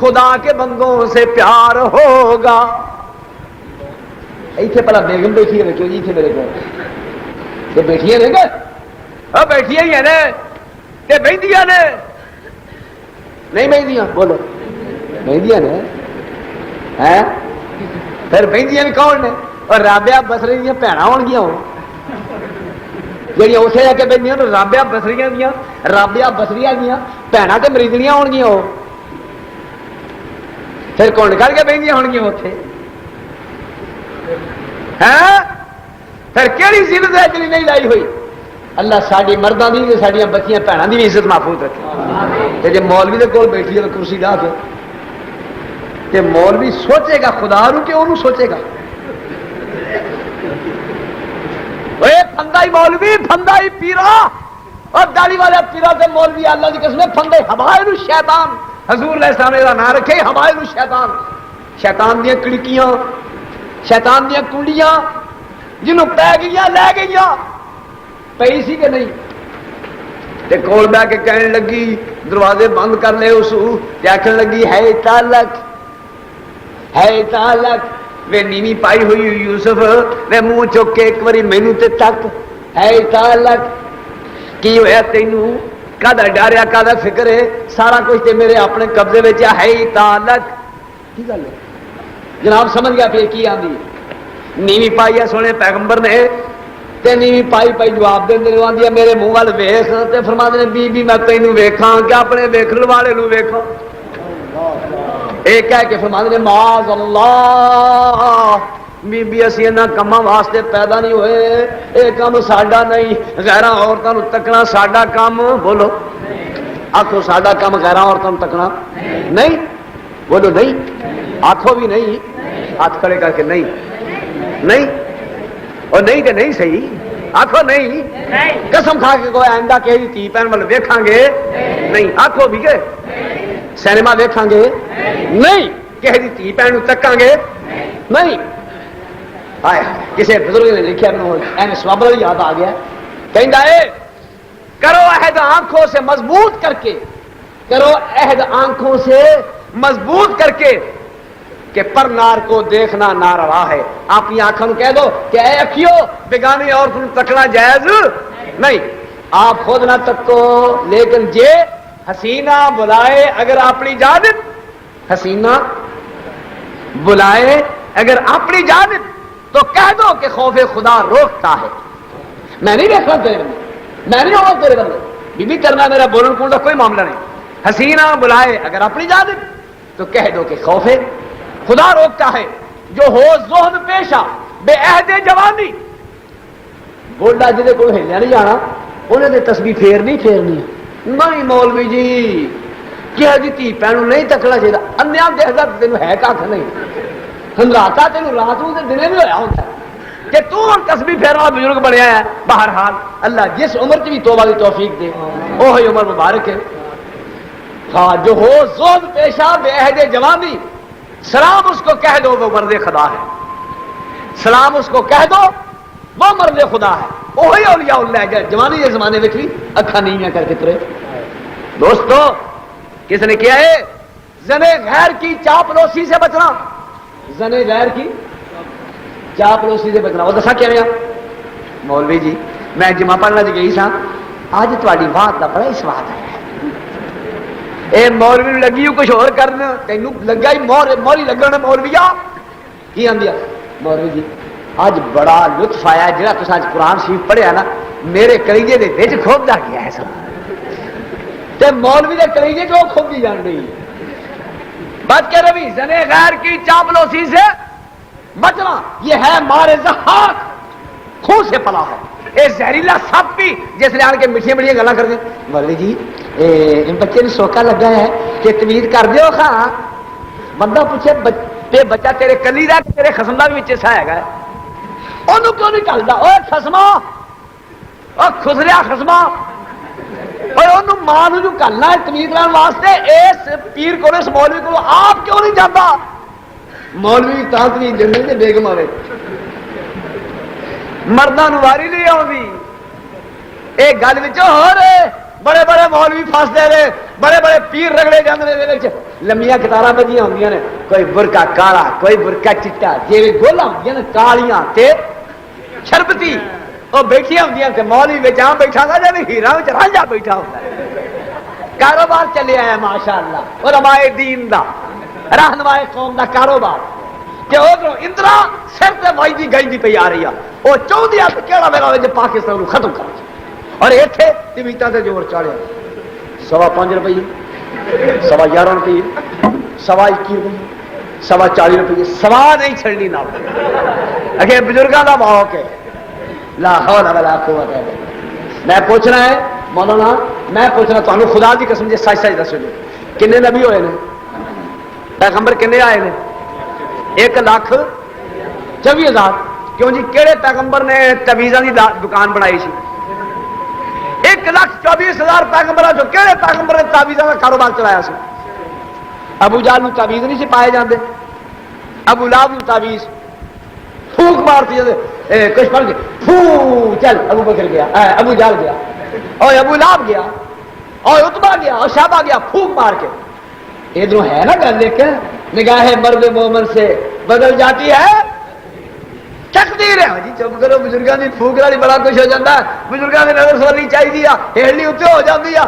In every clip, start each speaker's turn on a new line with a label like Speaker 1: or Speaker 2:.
Speaker 1: خدا کے بندوں سے پیار ہوگا. ایتھے پہلا بیگم بیٹھی ہے کیوں جی اتنے میرے کو بیٹھیاں نے گا بیٹھیاں ہی ہیں نے تے بہندیاں نے نہیں بہندیاں بولو بہندیاں نے ہیں پھر بہندیاں بھی کون نے اور رابعہ بسری دیا بھن ہون گیا جہاں اتنے جا کے بہندیاں تو رابعہ بسری دیا رابعہ بسری دیا بھناں تے مریدنیاں ہون گیا وہ پھر کون کر کے بہندیاں ہون گیا اتنے پھر کہڑی زینت ہے جی نہیں لائی ہوئی. اللہ ساری مردوں کی تو سڈیا بچیاں بھنوں کی بھی عزت محفوظ رکھے. جی مولوی کے کول بیٹھی ہے کرسی لا کے تے مولوی سوچے گا خدا رو کہ انہوں سوچے گا پھندا ہی مولوی پھندا ہی پیرا اور داڑھی والے پیرا تے مولوی اللہ کی قسم پھندے حوائل شیطان. حضور علیہ السلام کا نام رکھے حوائل شیطان. شیطان دیا کڑکیاں شیطان دیا کنڈیاں جنہوں پی گئی لے گئی پی سی کہ نہیں تے کول بہ کے کہنے لگی دروازے بند کر لے اس آخر لگی ہے تالک وے نیوی پائی ہوئی یوسف وے منہ چک کے ایک باری مینو تے تک ہے تالک کی ہوا تینوں کدا ڈریا کدا فکر ہے سارا کچھ تے میرے اپنے قبضے میں ہے تالک کی گل ہے جناب سمجھ گیا پھر کی آدھی نیوی پائی ہے سونے پیغمبر نے تے نیوی پائی پائی جواب دے آدھی میرے منہ وال ویخ تے فرما دے بی بی میں تینوں ویکھاں کہ اپنے ویکھن والے نو ویکھاں ایک کہہ کے فرما دے معاذ اللہ بی بی اسی انہاں کماں واسطے پیدا نہیں ہوئے اے کام ساڈا نہیں غیراں عورتاں نو تکنا ساڈا کام بولو آکھو ساڈا کام غیراں عورتاں نو تکنا نہیں بولو نہیں آکھو بھی نہیں ہاتھ کھڑے کر کے نہیں اور نہیں کہ نہیں صحیح آخو نہیں قسم کھا کے کوئی آئندہ کہ تھی پہن والے ویکھاں گے نہیں آخو بھی کہ سینما ویکھاں گے نہیں کہ تھی پہن تکاں گے نہیں. کسی بزرگ نے لکھا ایویں سواب والی یاد آ گیا کہندا ہے کرو عہد آنکھوں سے مضبوط کر کے کرو عہد آنکھوں سے مضبوط کر کے کہ پر نار کو دیکھنا ناروا ہے. اپنی آنکھوں کہہ دو کہ اے اکھیو بیگانی اور تم تکنا جائز نہیں آپ خود نہ تکو لیکن جے حسینہ بلائے اگر اپنی جانب حسینہ بلائے اگر اپنی جانب تو کہہ دو کہ خوف خدا روکتا ہے. میں نہیں دیکھنا تیرے بندے میں نہیں ہوگا تیرے بندے بی بی کرنا میرا بولن کون کا کوئی معاملہ نہیں. حسینہ بلائے اگر اپنی جانب تو کہہ دو کہ خوف خدا روکتا ہے. جو ہو زہد پیشہ بے عہد جوانی بولا جی کو ہلیا نہیں جانا انہیں نے تسبیح پھیرنی نہیں مولوی جی کیا جی تھی پینوں نہیں تکنا چاہیے انیا دیکھتا تینوں ہے کھ نہیں ہنگاتا تینوں رات میں دنے بھی ہوا ہوتا ہے کہ تو تسبیح پھیرنے والا بزرگ بنیا ہے. بہرحال اللہ جس عمر کی بھی توبہ کی توفیق دے وہی عمر مبارک ہے. ہاں جو ہو زہد پیشہ بے عہد جوانی سلام اس کو کہہ دو وہ مرد خدا ہے. سلام اس کو کہہ دو وہ مرد خدا ہے. وہی اولیاء اللہ ہے جوانی کے زمانے میں بھی اکھا نہیں کر کے ترے. دوستو کس نے کیا ہے زنے غیر کی چاپلوسی سے بچنا زنے غیر کی چاپلوسی سے بچنا. وہ دسا کیا رہا مولوی جی میں جمعہ پڑھنا جی گئی سا اج تاری بات کا بڑا ہی سواد ہے اے مولوی لگی کچھ اور کرنا تینوں لگا ہی موری لگنا مولویا کی آدھی مولوی جی اج بڑا لطف آیا جہاں تصا اج قرآن شریف پڑھیا نا میرے کلیجے کے بچ کھوبدا گیا ہے سب تے مولوی کے کلیجے کو کھوبی جان رہی بات کہہ رہی زنے غیر کی چاپلوسی سے بچنا یہ ہے مارے زحاق خون سے پلا ہے. یہ زہریلا سپ بھی جس نے آن کے میٹھیاں میٹھیاں گلا کر دیں مولوی جی بچے نے سوکا لگا ہے کہ تمیز کر دیو خاں بندہ پوچھے بچہ تیرے کلی دا تیرے خسم دا بھی حصہ ہے انہوں کیوں نہیں ٹلتا اوے خسما او خسریا خسما اور انہوں ماں جو کرنا ہے تمیز کرنے واسطے اس پیر کو اس مولوی کو آپ کیوں نہیں جاتا مولوی تاں تمیز دیندے تے بیگم آوے مرداں نوں واری نہیں آوندی اے گل وچ ہو رہے بڑے بڑے مولوی فسدے نے، بڑے بڑے پیر رگڑے جاتے، لمبیاں کتارا بجیاں ہوندیاں نے، کوئی برقع کالا کوئی برقع چٹا، جی گولا ہوندیاں نے کالیاں تے شربتی، وہ بیٹھیاں ہوندیاں تے مولوی وچ آ بیٹھا گا جی ہیرا وچ رانجھا بیٹھا ہوتا ہے۔ کاروبار چلے آیا ماشاء اللہ، علماء دین دا، رہنما قوم دا کاروبار کہ ادھر اندرا سر تے وائی گئی پی آ رہی ہے، وہ چاہتی ہے کہ کہڑا میرا پاکستان کو ختم کر، اور اتنے تمیتاں تے زور چاڑیا، 5.25 روپیے، 11.5 روپیے، 21 روپیے، 40 روپیے، سوا نہیں چھڑنی نہ اگے بزرگاں دا موقع ہے، لا حول ولا قوت الا باللہ۔ میں پوچھنا ہے مولانا، میں پوچھنا تمہیں خدا دی قسم جی سچ سچ دسو جی کنے نبی ہوئے نے، پیغمبر کنے آئے نے؟ 1,24,000۔ کیوں جی کہڑے پیغمبر نے تویزاں دی دکان بنائی سی؟ 1,24,000 پیغمبر جو کہڑے پیغمبر نے تعویذاں کا کاروبار چلایا سی؟ ابو جہل نو تعویذ نہیں سی پائے جاندے، ابو لہب نو تعویذ پھونک مارتی کچھ پڑھ کے پھو چل، ابو بکر گیا، ابو جہل گیا، اور ابو لہب گیا، اور عتبہ گیا، اور شہبہ گیا، پھونک مار کے۔ ادھر ہے نا گل، لیکن نگاہ مرد مومن سے بدل جاتی ہے تقدیر ہے جی۔ چپ کرو، بزرگاں دی پھونک والی بڑا کچھ ہو جاتا ہے، بزرگاں دی نظر سولی چاہیے، ہیڑلی اتنے ہو جاتی ہے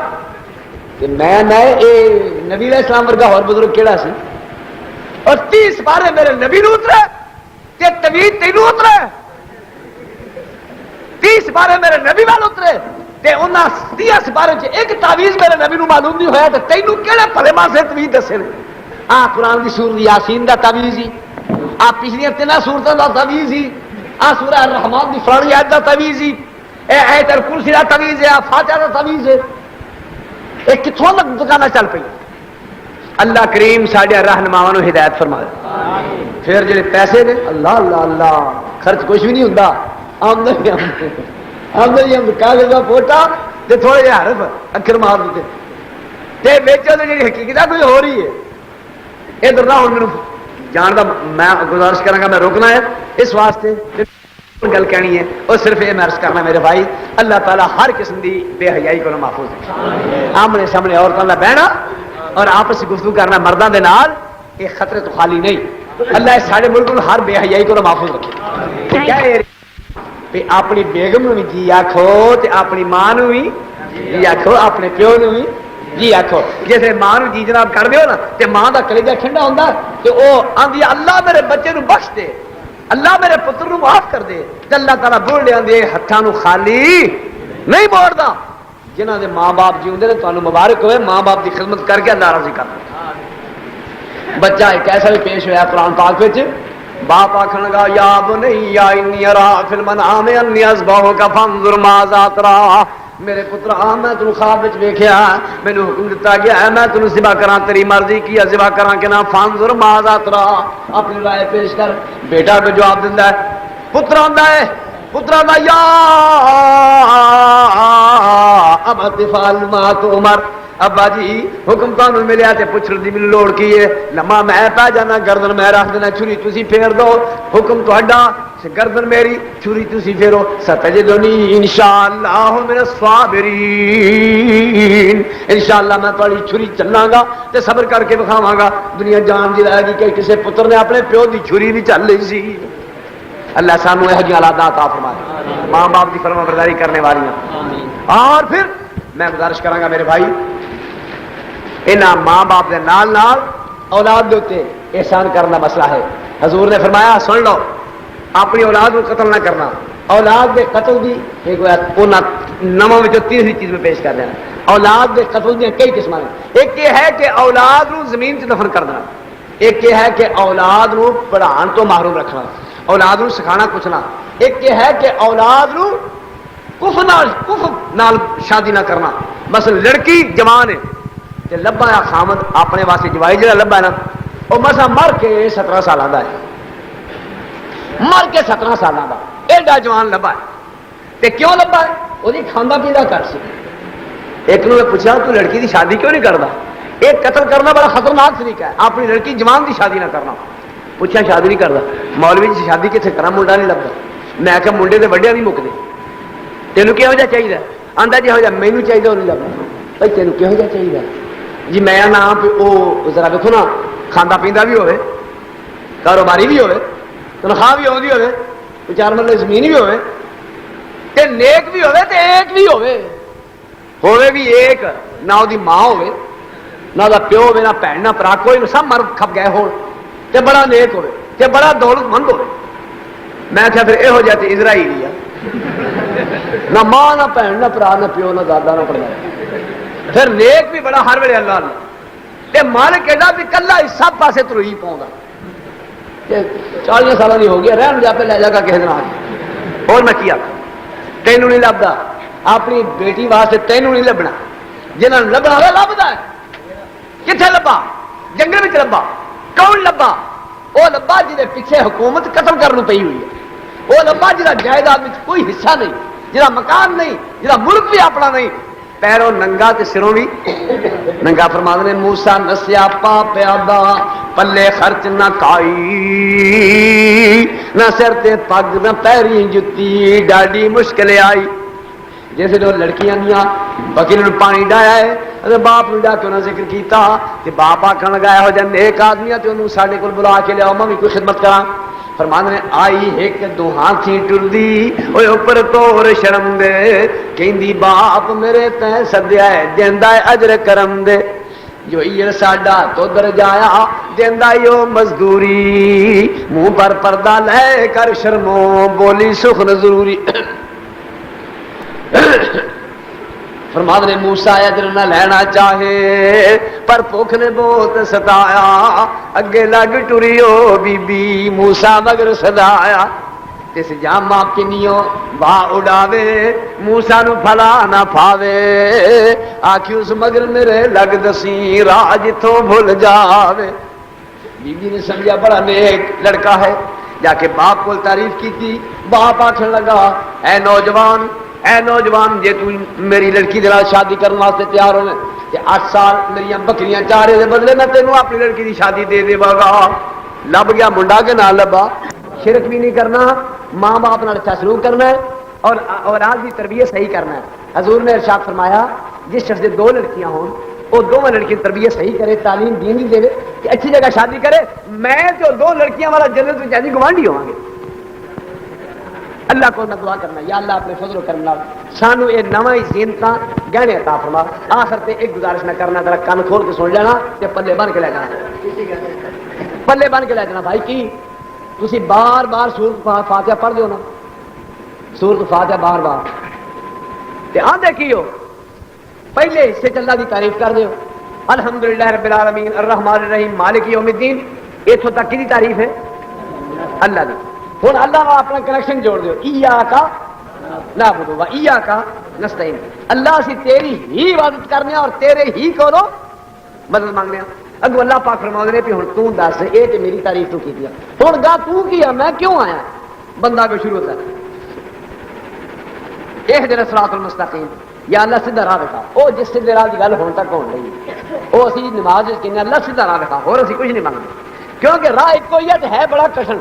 Speaker 1: کہ میں نبی علیہ السلام ورگا اور بزرگ کیڑا سی؟ اور 30 بارے میرے نبی نو اترے تے تویز تینوں اترے، 30 بارے میرے نبی وال اترے تے انہاں 30 بارے چ ایک تعویذ میرے نبی نو معلوم نہیں ہویا تے تینوں کیڑے بھلے ماسے تویز دسے نے؟ قرآن دی سورۃ یاسین دا تعویذ ہی، پچھلیاں 3 سورتاں دا تعویذ ہی، سورہ الرحمان دی فلانی آیت دا تعویذ ہی، آیت الکرسی دا تعویذ ہے، فاتحہ دا تعویذ ہے، یہ کتھوں تک دکاناں چل پئی؟ اللہ کریم ساڈے رہنماواں نو ہدایت فرمائے۔ پھر جڑے پیسے نے اللہ اللہ اللہ خرچ کچھ بھی نہیں ہوندا، آمدنی آمدنی کاغذ کا فوٹا تے تھوڑے جہے حرف اکھر مار دیتے تے ویچو تے جڑی حقیقت کوئی ہو رہی ہے۔ ادھر نہ ہوں میرے جان کا میں گزارش کروں گا، میں روکنا ہے اس واسطے گل کہنی ہے، اور صرف یہ میں عرض کرنا میرے بھائی، اللہ تعالیٰ ہر قسم کی بے حیائی کو محفوظ رکھے۔ آمنے سامنے عورتوں کا بہنا اور آپس کی گفتگو کرنا مردوں کے نال یہ خطرے تو خالی نہیں۔ اللہ سارے ملک کو ہر بے حیائی کو محفوظ رکھے۔ اپنی بیگم نو بھی جی آخو، اپنی ماں نو بھی جی آخو، اپنے پیو نو بھی جی آخو۔ جیسے ماں نو جی جناب کر دیو نا تے ماں دا کلیجہ ٹھنڈا ہوندا تے او آندی اللہ میرے بچے نو بخش دے، اللہ میرے پتر نو معاف کر دے، تے اللہ تعالیٰ بول لے آندے ہتھاں نو خالی نہیں موڑدا۔ جنہاں دے ماں باپ جیوندے نے تانوں مبارک ہوئے، ماں باپ دی خدمت کر کے اللہ راضی کر۔ بچہ ایک ایسا بھی پیش ہوا قرآن پاک وچ، باپ آکھن لگا یا بنیا انی ارا فی المنام انی اذبحک فانظر ماذا تری، میرے پتر میں تینوں خواب وچ ویکھیا، مینوں حکم دتا گیا ہے میں تینوں ذبح کراں، تیری مرضی کی ہے ذبح کراں کہ نہ، فانظر ماذا تری، اپنی رائے پیش کر۔ بیٹا کو جواب دیندا ہے، پتر آندا ہے، پتر آندا یا ابت فعل ما تؤمر، ابا جی حکم تانوں ملیا تے پوچھن دی مینوں لوڑ کی ہے، لمحہ میں پہ جانا، گردن میں رکھ دینا، چھری تسی پھیر دو، حکم تہاڈا، گردن میری، چھری تسی پھیرو، ستجدنی انشاءاللہ من الصابرین، انشاءاللہ میں تہاڈی چھری چلاں گا تے صبر کر کے بکھاواں گا۔ دنیا جان دی لائے گی کہ کسے پتر نے اپنے پیو دی چھری نہیں چل رہی سی۔ اللہ سانوں یہ اولاد عطا فرمائے، ماں باپ کی فرما برداری کرنے والی ہیں۔ اور پھر میں گزارش کراں گا میرے بھائی، انہاں ماں باپ دے نال نال اولاد دے اوتے احسان کرنا مسئلہ ہے۔ حضور نے فرمایا سن لو، اپنی اولاد کو قتل نہ کرنا، اولاد دے قتل دی ایک نواں وچ تیسری چیز میں پیش کر دینا۔ اولاد دے قتل دی کئی قسم ہیں، ایک یہ ہے کہ اولاد نو زمین تے دفن کر دینا، ایک یہ ہے کہ اولاد نو پڑھان تو محروم رکھنا، اولاد نو سکھانا کچھ نہ، ایک یہ ہے کہ اولاد نو کفر نال شادی نہ کرنا۔ مثلا لڑکی جوان ہے تے لبا یا خامد اپنے واسطے جوائی جڑا لبا ہے نا وہ مسا مر کے 17 سالاں دا ہے، مر کے 17 سالاں دا ایڈا جوان لبا ہے تے کیوں لبا ہے؟ وہی کھانا پینا کر سی۔ ایک نے پوچھا تو لڑکی دی شادی کیوں نہیں کرتا؟ ایک قتل کرنا بڑا خطرناک طریقہ ہے، اپنی لڑکی جوان دی شادی نہ کرنا۔ پوچھا شادی نہیں کرتا، مولوی جی شادی کتنے کرا، منڈا نہیں لبا۔ میں آخیا منڈے دے وڈیا نہیں مکتے، تینوں کہہو جہا چاہیے؟ آندا جہو جہا مینوں چاہیے وہ نہیں لبا۔ بھائی تینوں کہو جہا چاہیے جی؟ میں نہ وہ ذرا دیکھو نا، کھانا پیندا بھی ہوئے، کاروباری بھی ہوئے، تنخواہ بھی آتی ہوئے، چار مرلے زمین بھی ہوئے، تے نیک بھی ہوئے تے ایک بھی ہوئے بھی ایک، نہ وہ ماں ہوئے، نہ وہ پیو ہوئے، نہ بھن نہ برا، کوئی سب مر کھپ گئے ہو، تے بڑا نیک ہوئے تے بڑا دولت مند ہوئے۔ میں کہا پھر یہو جہ اسرائیلی ہے، نہ ماں نہ بھن نہ برا نہ پیو نہ دادا نہ پڑھایا، پھر نیک بھی بڑا ہر ویلے اللہ اللہ، تے مالک ایڈا بھی کلا ہی سب پاسے تروئی پاؤں گا، 40 سال نہیں ہو گیا رہن جا پہ لے جا کر کسی دن آ گیا۔ اور میں کیا تینوں نہیں لبدا، اپنی بیٹی واسطے تینوں نہیں لبنا، جنہوں نے لبنا وہ لبدا ہے۔ کتنے لبا؟ جنگل میں لبا۔ کون لبا؟ وہ لبا جہے پیچھے حکومت قتل کرنے پی ہوئی ہے، وہ لبا جہاں جائیداد میں کوئی حصہ نہیں، جہاں مکان نہیں، جہاں ملک بھی اپنا نہیں، پیروں ننگا تے سروں بھی ننگا۔ فرماتے نے موسیٰ نسیا پا پیادا، پلے خرچ نہ کھائی، نہ سر تے پگ نہ پیری جتی، ڈاڈی مشکل آئی۔ جیسے جو لڑکیاں دیا بکری نے پانی ڈایا ہے، اگر باپ نے ڈا کے انہیں ذکر کیتا کہ باپ آکھن لگایا ہو جائے نیک آدمی ہے تو انہوں ساڑھے کو بلا کے لیا میں بھی کوئی خدمت کرا۔ فرمانے نے آئی ایک دو ہاتھی ٹر دی، اوے اوپر تور شرم دے، کہندی باپ میرے تین سدیا ہے، دیندہ ہے اجر کرم دے، جو یہ ساڈا تو در جایا دیندہ یو مزدوری، منہ پر پردہ لے کر شرموں بولی سخن ضروری۔ فرماتے نے موسیٰ اجر نہ لینا چاہے پر بھوک نے بہت ستایا، اگے لگ ٹریو بی بی موسیٰ مگر صدایا، تس جاما پنیو با اڑاوے موسیٰ نو پھلا نہ پھاوے، آکھی اس مگر میرے لگ دسی راہ جتوں بھول جاوے۔ بی بی نے سمجھا بڑا نیک لڑکا ہے، جا کے باپ کو تعریف کی تھی، باپ آکھنے لگا اے نوجوان جے تو میری لڑکی دے نال شادی کرنے واسطے تیار ہونے تے 8 سال میری بکریاں چارے دے بدلے میں تینوں اپنی لڑکی دی شادی دے دے گا۔ لب گیا منڈا کے نال لبا، شرک بھی نہیں کرنا، ماں باپ نال اچھا سلوک کرنا ہے اور اولاد کی تربیت صحیح کرنا ہے۔ حضور نے ارشاد فرمایا جس شخص دے 2 لڑکیاں ہوں وہ دونوں لڑکیاں تربیت صحیح کرے، تعلیم دین دی دے کہ اچھی جگہ شادی کرے، میں جو 2 لڑکیاں والا جنت میں جاتی گوانڈی ہوں گے۔ اللہ کو دعا کرنا یا اللہ اپنے فضل و کرم نال سانو یہ نواں زینتاں گہنے عطا فرما۔ آخر تے ایک گزارش نہ کرنا، ذرا کان کھول کے سن لینا تے پلے بن کے لے جانا، پلے بن کے لے جانا بھائی۔ کی تسی بار بار سورۃ فاتحہ پڑھ دیو نا، سورۃ فاتحہ بار بار تے آندے کیو پہلے حصے اللہ دی تعریف کر دیو، الحمدللہ رب العالمین الرحمن الرحیم مالک یوم الدین، اتوں تک کی تعریف ہے اللہ دی۔ ہوں اللہ کا اپنا کنیکشن جوڑ دیو، ایاکا نعبد و ایاکا نستعین، اللہ اسی تیری ہی عبادت کرنے اور تیرے ہی کو مدد مانگنے۔ اگو اللہ پاک فرماؤں نے کہ ہوں تو دس اے تے میری تعریف تو کی دیا، ہوں گا تو کیا میں کیوں آیا؟ بندہ کو شروع ہوتا ہے اہدنا الصراط المستقیم، یا اللہ سیدھا راہ دکھا۔ او جس سیدھے راہ کی گل ہون تک ہون رہی ہے، او اسی نماز کہنے اللہ سیدھا راہ دکھا، اور اسی کچھ نہیں مانگتے، کیونکہ راہ ایک کوئی ہے بڑا کشن،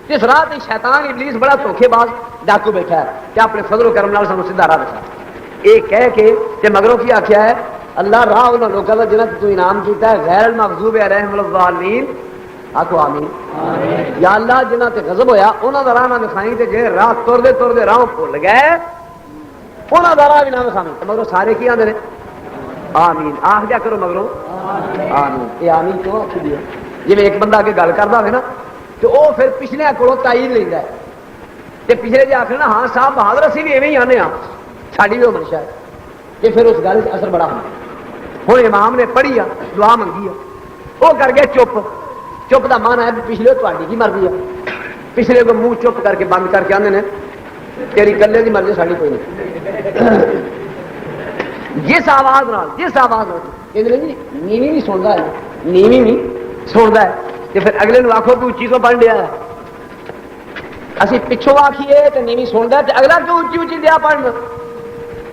Speaker 1: اس راہ تے شیطان ابلیس بڑا دھوکھے باز ڈاکو بیٹھا ہے کہ اپنے فضل و کرم نال سانو سیدھا راہ دکھا۔ یہ کہہ کے تے مگروں کی آخیا ہے اللہ راہ انہوں لوگوں کا جنہاں تو انعام کیتا ہے غیر المغضوب علیہم الضالین، آکھو آمین۔ یا اللہ جنہاں تے غضب ہویا انہاں دا راہ نہ دکھائیں تے جے راہ تردے راہ بھول گئے انہاں دا راہ بھی نہ دکھاویں۔ تے مگروں سارے کی آندے نے آمین، آکھ جا کرو مگروں آمین۔ یہ آمین کیوں آکھی دی ہے؟ جی ایک بندہ اگے گل کردا ہوئے نا تو وہ پھر پچھلے کو تائید لینا ہے، تے پچھلے جی آخر نا ہاں صاحب بہادر اسی بھی ایویں ہی آنے ہاں، ساری بھی وہ منشا ہے کہ پھر اس گل اثر بڑا ہونا۔ ہوں امام نے پڑھی آ دعا منگی آ، وہ کر گیا چپ، چپ کا من ہے پچھلے تاری کی مرضی ہے، پچھلے کو منہ چپ کر کے بند کر کے آدھے نے تیری کلے کی مرضی ساری کوئی نہیں۔ جس آواز کہ جی نیوی نہیں سنتا ہے، نیوی نہیں سنتا ہے تو پھر اگلے نو آخو کہ اچھی تو پڑھ لیا ہے، اسی پچھوں آخیے تو نیوی سنتا ہے تو اگلا کیوں اچھی اچھی دیا پڑھنا؟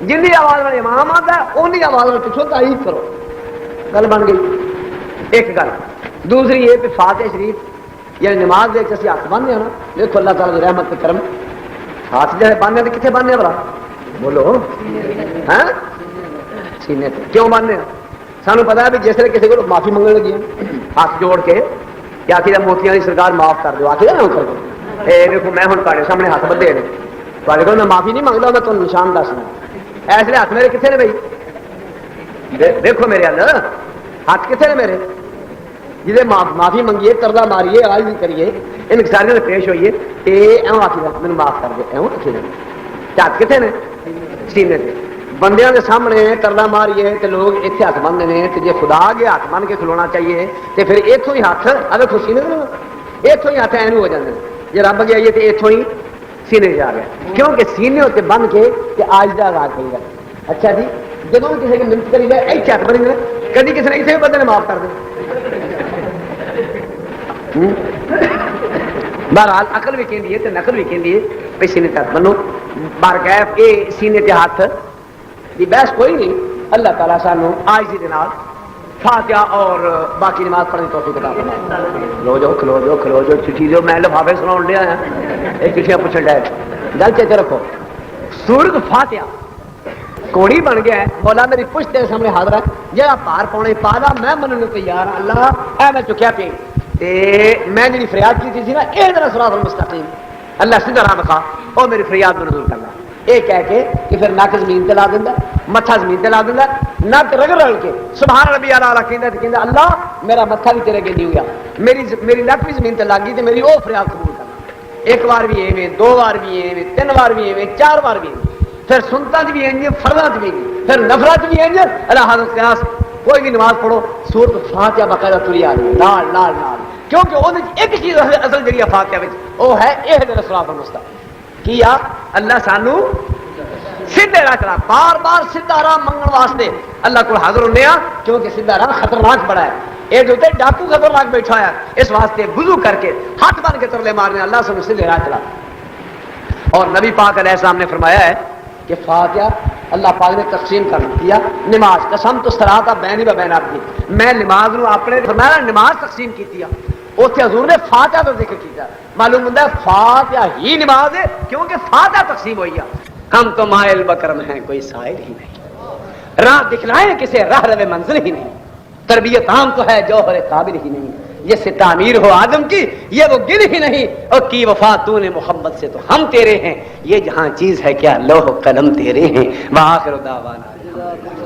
Speaker 1: جن کی آواز میں امام آتا ہے ان کی آواز میں پچھوں تعریف کرو، گل بن گئی۔ ایک گل دوسری یہ کہ فاتح شریف یعنی نماز دیکھ کے اسی ہاتھ باندھے نا، دیکھو اللہ تعالیٰ کی رحمت کے کرم ہاتھ جیسے باندھے تو کتنے باندھے بڑا بولو ہاں سینے تے کیوں ماننے سانو پتا ہے بھی جس کسی کو معافی منگن لگی ہاتھ جوڑ کے کہ آخر موتیاں کی سرکار معاف کر دو آخر نہ کر دو دیکھو میں ہوں تے سامنے ہاتھ بدھے نے تے کو میں معافی نہیں منگتا میں تمہیں نشان دسنا اس لیے ہاتھ میرے کتنے نے بھائی دیکھو میرے اندر ہاتھ کتنے نے میرے جی معافی منگیے کردہ ماریے آج نہیں کریے ان سارے پیش ہوئیے کہ ایوں آخر میرے معاف کر دے ایوں آخر ہاتھ کتنے نے سینے سے بندیاں کے سامنے کردہ ماریے تو لوگ اتنے ہاتھ بنتے ہیں تو جی خدا کے ہاتھ بن کے کھلونا چاہیے تو پھر اتوں ہی ہاتھ اگر خوشی نہیں اتوں ہی ہاتھ این ہو جاتے ہیں جی رب گیا تو اتوں ہی سینے جا گیا کیونکہ سینے اتنے بن کے کہ آج کا آغاز کری گا اچھا جی جب کسی کی منت کری جائے ایسے ہاتھ بنی گئے کدی کسی نے اتنے بندے نے معاف کر دیں بہرحال عقل بھی کہندی ہے تے نقل بھی کہندی ہے بھئی سینے تے ہاتھ بنو بارگاہ اے سینے تے ہاتھ دی بحث کوئی نہیں اللہ تعالیٰ سانو عاجزی دے نال فاتحہ اور باقی نماز پڑھنے کی توفیق عطا فرمائے کھلو جو چٹھی جو میں لفافے سناؤن دیا ہے یہ چٹھیاں پوچھن ڈے گل چیتے رکھو سورۃ فاتحہ کوڑی بن گیا ہے مولا میری پشت تیرے سامنے حاضر ہے جہاں پار پاؤنے پا لا میں مننے تیار ہاں اللہ اے میں چکیا پی میں جی فریاد کی تھی نا یہ ذرا صراط المستقیم اللہ سیدھا راہ دکھا اور میری فریاد منظور کرنا یہ کہہ کے کہ پھر نک زمین تے لا دینا متھا زمین تے لا دینا نک رگڑ رل کے سبحان ربی اعلیٰ کہندا اللہ میرا متھا بھی تیرے اگے نہیں ہویا میری نک بھی زمین تے لگ گئی تے میری وہ فریاد قبول کرنا ایک بار بھی ایویں دو بار بھی ایویں تین بار بھی ایویں چار بار بھی ایویں پھر سنتا بھی اینج فرضاں بھی پھر نفرت بھی اینج اللہ حضرت قیاس کوئی بھی نماز پڑھو سورۃ فاتحہ باقاعدہ تری آ رہی ہے نال نال نال کیونکہ وہ ایک چیز اصل جڑی فاتحہ وچ وہ ہے اہدنا الصراط المستقیم کیا اللہ سانو سیدھے راہ چلا بار بار سیدھا راہ منگن واسطے اللہ کو حاضر ہونے ہاں کیونکہ سیدھا راہ خطرناک بڑا ہے یہ جو ڈاکو خطرناک بیٹھا ہے اس واسطے وضو کر کے ہاتھ بن کے ترلے مارنے اللہ سانو سیدھے راہ چلا اور نبی پاک علیہ السلام نے فرمایا ہے کہ فاتحہ اللہ پاک نے تقسیم کر دیا نماز قسم تو سراتا بینی و بین عبدی میں نماز نو اپنے فرمایا نماز تقسیم کی اوتھے حضور نے فاتحہ کا ذکر کیا معلوم ہوتا ہے فاتحہ ہی نماز ہے کیونکہ فاتحہ تقسیم ہوئی ہے ہم تو مائل بکرم ہیں کوئی سائل ہی نہیں راہ دکھلائیں کسے راہ رو منزل ہی نہیں تربیت عام تو ہے جوہر قابل ہی نہیں یہ سے تعمیر ہو آدم کی یہ وہ گل ہی نہیں اور کی وفا تو نے محمد سے تو ہم تیرے ہیں یہ جہاں چیز ہے کیا لوح قلم تیرے ہیں وآخر دعوانا